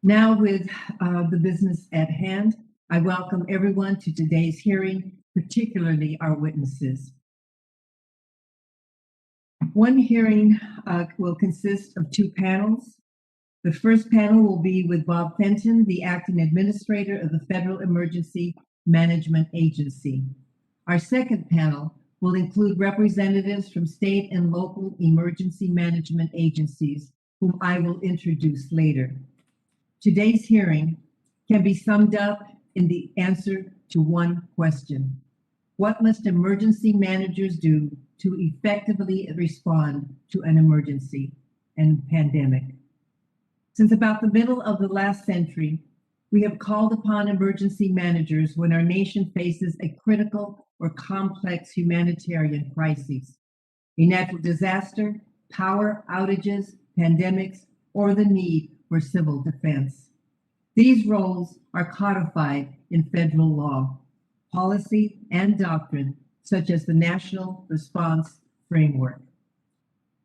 Now, with the business at hand, I welcome everyone to today's hearing, particularly our witnesses. One hearing will consist of two panels. The first panel will be with Bob Fenton, the Acting Administrator of the Federal Emergency Management Agency. Our second panel will include representatives from state and local emergency management agencies, whom I will introduce later. Today's hearing can be summed up in the answer to one question. What must emergency managers do to effectively respond to an emergency and pandemic? Since about the middle of the last century, we have called upon emergency managers when our nation faces a critical or complex humanitarian crisis, a natural disaster, power outages, pandemics, or the need for civil defense. These roles are codified in federal law, policy, and doctrine, such as the National Response Framework.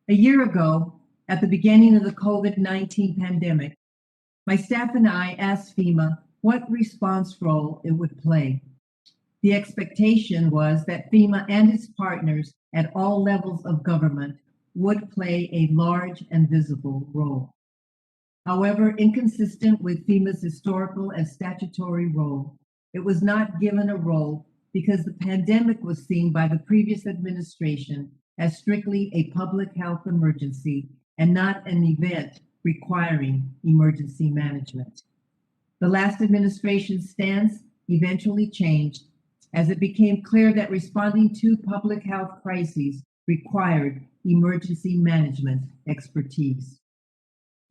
A year ago, at the beginning of the COVID-19 pandemic, my staff and I asked FEMA what response role it would play. The expectation was that FEMA and its partners at all levels of government would play a large and visible role. However, inconsistent with FEMA's historical and statutory role, it was not given a role because the pandemic was seen by the previous administration as strictly a public health emergency and not an event requiring emergency management. The last administration's stance eventually changed as it became clear that responding to public health crises required emergency management expertise.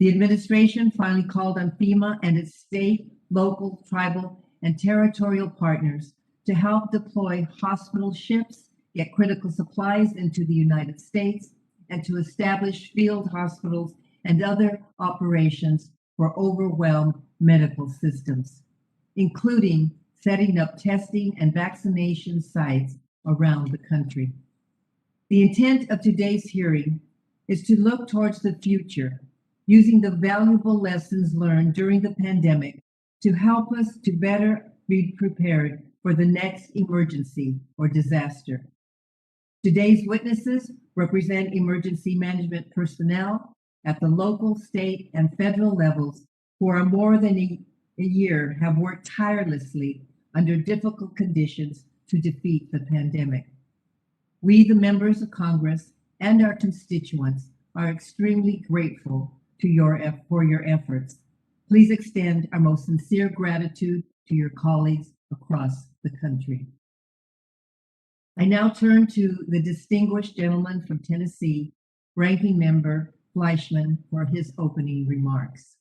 The administration finally called on FEMA and its state, local, tribal, and territorial partners to help deploy hospital ships, get critical supplies into the United States, and to establish field hospitals and other operations for overwhelmed medical systems, including setting up testing and vaccination sites around the country. The intent of today's hearing is to look towards the future, using the valuable lessons learned during the pandemic to help us to better be prepared for the next emergency or disaster. Today's witnesses represent emergency management personnel at the local, state, and federal levels who are more than a year have worked tirelessly under difficult conditions to defeat the pandemic. We, the members of Congress, and our constituents are extremely grateful for your efforts. Please extend our most sincere gratitude to your colleagues across the country. I now turn to the distinguished gentleman from Tennessee, Ranking Member Fleischman, for his opening remarks.